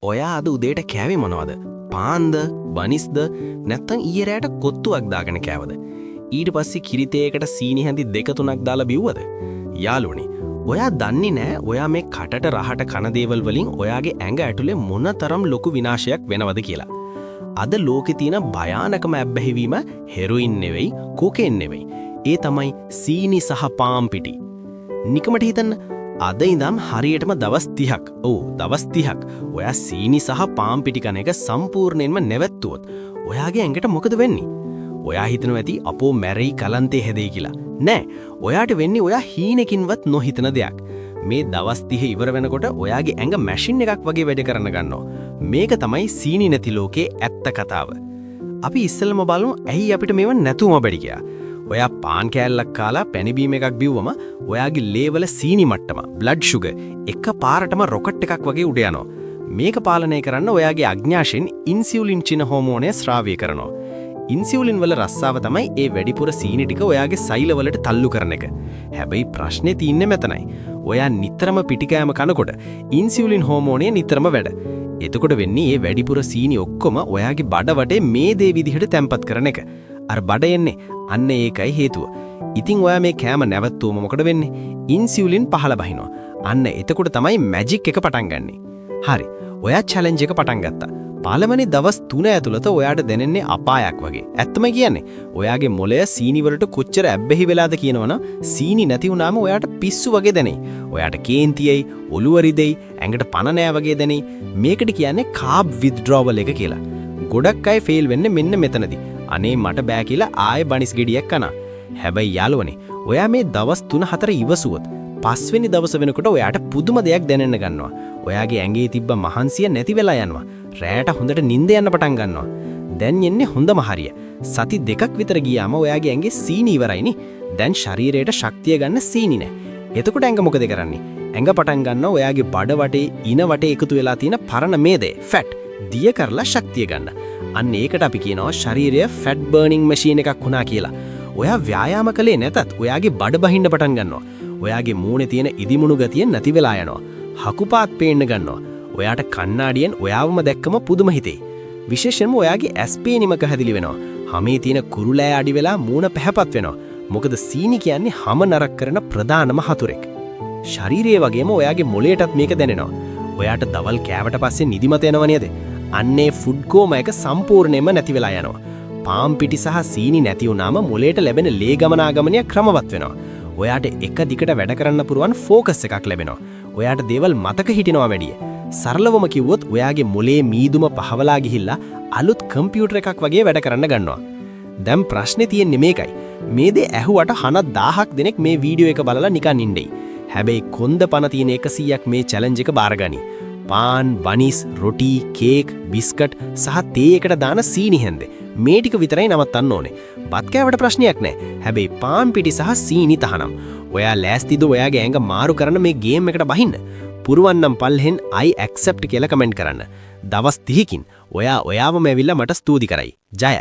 ඔයා අද උදේට කෑවේ මොනවද? පාන්ද, බනිස්ද, නැත්නම් ඊයේ රෑට කොත්තුවක් දාගෙන කෑවද? ඊට පස්සේ කිරිතේකට සීනි හැඳි 2-3ක් දාලා බිව්වද? යාළුවනේ, ඔයා දන්නේ නැහැ ඔයා මේ කටට රහට කන දේවල් වලින් ඔයාගේ ඇඟ ඇතුලේ මොනතරම් ලොකු විනාශයක් වෙනවද කියලා. අද ලෝකේ තියෙන භයානකම ඇබ්බැහිවීම හෙරොයින් නෙවෙයි, කොකේන් නෙවෙයි. ඒ තමයි සීනි සහ පාම් පිටි. නිකමට හිතන්න අද ඉඳන් හරියටම දවස් 30ක්. ඔව් දවස් 30ක්. ඔයා සීනි සහ පාම් පිටි කන එක සම්පූර්ණයෙන්ම නැවැත්තුවොත් ඔයාගේ ඇඟට මොකද වෙන්නේ? ඔයා හිතනවා ඇති අපෝ මැරෙයි කලන්තේ හැදෙයි කියලා. නෑ. ඔයාට වෙන්නේ ඔයා හීනකින්වත් නොහිතන දෙයක්. මේ දවස් 30 ඉවර වෙනකොට ඔයාගේ ඇඟ මැෂින් එකක් වගේ වැඩ කරන්න ගන්නවා. මේක තමයි සීනි නැති ලෝකේ ඇත්ත කතාව. අපි ඉස්සෙල්ලම බලමු ඇයි අපිට මේව නැතුවම බැරි කියලා. ඔයා පාන් කෑල්ලක් කාලා පැණි එකක් බිව්වම ඔයාගේ ලේ වල සීනි මට්ටම බ්ලඩ් ෂුගර් එක පාරටම රොකට් එකක් වගේ උඩ යනවා. මේක පාලනය කරන්න ඔයාගේ අඥාෂෙන් ඉන්සියුලින් චින හෝමෝනය ස්‍රාවය කරනවා. ඉන්සියුලින් වල රස්සාව තමයි ඒ වැඩිපුර සීනි ටික ඔයාගේ සෛල වලට තල්ලු කරන එක. හැබැයි ප්‍රශ්නේ තියෙන්නේ මෙතනයි. ඔයා නිතරම පිටිකෑම කනකොට ඉන්සියුලින් හෝමෝනය නිතරම වැඩ. එතකොට වෙන්නේ මේ වැඩිපුර සීනි ඔක්කොම ඔයාගේ බඩ වටේ මේ දේ විදිහට තැම්පත් කරන එක. අර බඩ එන්නේ අන්න ඒකයි හේතුව. ඉතින් ඔයා මේ කෑම නැවතුවම මොකද වෙන්නේ? ඉන්සියුලින් පහළ බහිනවා. අන්න එතකොට තමයි මැජික් එක පටන් ගන්නෙ. හරි. ඔයා චැලෙන්ජ් එක පටන් ගත්තා. පළවෙනි දවස් 3 ඇතුළත ඔයාට දැනෙන්නේ අපායක් වගේ. ඇත්තම කියන්නේ ඔයාගේ මොළය සීනි වලට කොච්චර ඇබ්බැහි වෙලාද කියනවනම් සීනි නැති වුණාම ඔයාට පිස්සු වගේ දැනෙයි. ඔයාට කේන්තියයි, ඔළුව රිදෙයි, ඇඟට පණ නෑ වගේ දැනෙයි. මේකට කියන්නේ කාබ් විත්ඩ්‍රෝවල් එක කියලා. ගොඩක් අය ෆේල් වෙන්නේ මෙන්න මෙතනදී. අනේ මට බෑ කියලා ආයෙ බනිස් ගෙඩියක් කනවා. හැබැයි යාළුවනේ, ඔයා මේ දවස් 3-4 ඉවසුවොත් පස්වෙනි දවස වෙනකොට ඔයාට පුදුම දෙයක් දැනෙන්න ගන්නවා. ඔයාගේ ඇඟේ තිබ්බ මහන්සිය නැති වෙලා යනවා. රැයට හොඳට නිින්ද යන්න පටන් ගන්නවා. දැන් එන්නේ හොඳම හරිය. සති 2ක් විතර ගියාම ඔයාගේ ඇඟේ සීනි ඉවරයිනේ. දැන් ශරීරයට ශක්තිය ගන්න සීනි නැහැ. එතකොට ඇඟ මොකද කරන්නේ? ඇඟ පටන් ගන්නවා ඔයාගේ බඩ වටේ ඉන වටේ එකතු වෙලා තියෙන පරණ මේදේ ෆැට් දිය කරලා ශක්තිය ගන්න. අන්න ඒකට අපි කියනවා ශරීරය ෆැට් බර්නින් මැෂින් එකක් වුණා කියලා. ඔයා ව්‍යායාම කළේ නැතත් ඔයාගේ බඩ බහින්න පටන් ගන්නවා. ඔයාගේ මූණේ තියෙන ඉදිමුණු ගතිය නැති වෙලා යනවා. හකුපාත් පේන්න ගන්නවා. ඔයාට කණ්ණාඩියෙන් ඔයාවම දැක්කම පුදුම හිතේ. විශේෂයෙන්ම ඔයාගේ ඇස් පේනිමක හැදිලි වෙනවා. හමේ තියෙන කුරුලෑ අඩි වෙලා මූණ පැහැපත් වෙනවා. මොකද සීනි කියන්නේ හම නරක කරන ප්‍රධානම හතුරෙක්. ශරීරයේ වගේම ඔයාගේ මොළයටත් මේක දැනෙනවා. ඔයාට දවල් කෑවට පස්සේ නිදිමත එනව නේද? අන්නේ ෆුඩ් කෝමා එක සම්පූර්ණයෙන්ම නැති වෙලා යනවා. පාම් පිටි සහ සීනි නැති වුණාම මොළයට ලැබෙන ලේ ගමනාගමනය ක්‍රමවත් වෙනවා. ඔයාට එක දිගට වැඩ කරන්න පුරුවන් ෆෝකස් එකක් ලැබෙනවා. ඔයාට දේවල් මතක හිටිනවා වැඩිය. සරලවම කිව්වොත් ඔයාගේ මොලේ මීදුම පහවලා ගිහිල්ලා අලුත් කම්පියුටර් එකක් වගේ වැඩ කරන්න ගන්නවා. දැන් ප්‍රශ්නේ තියෙන්නේ මේකයි. මේ දේ ඇහුවට 1000ක් දෙනෙක් මේ වීඩියෝ එක බලලා නිකන් ඉන්නේ. හැබැයි කොන්ද පන තියෙන 100ක් මේ චැලෙන්ජ් එක බාරගනි. පාන්, බනිස්, රොටි, කේක්, බිස්කට් සහ තේ එකට දාන සීනි හැන්දේ. මේ ටික විතරයි නවත්තන්න ඕනේ. බත් කෑවට ප්‍රශ්නයක් නැහැ. හැබැයි පාන් පිටි සහ සීනි තහනම්. ඔයා ලෑස්තිද ඔයාගේ ඇඟ මාරු කරන මේ ගේම් එකට බහින්න? පුරුවන් නම් පල්හෙන් I accept කියලා කමෙන්ට් කරන්න. දවස් 30කින් ඔයා ඔයාවම ඇවිල්ලා මට ස්තුති කරයි. ජය.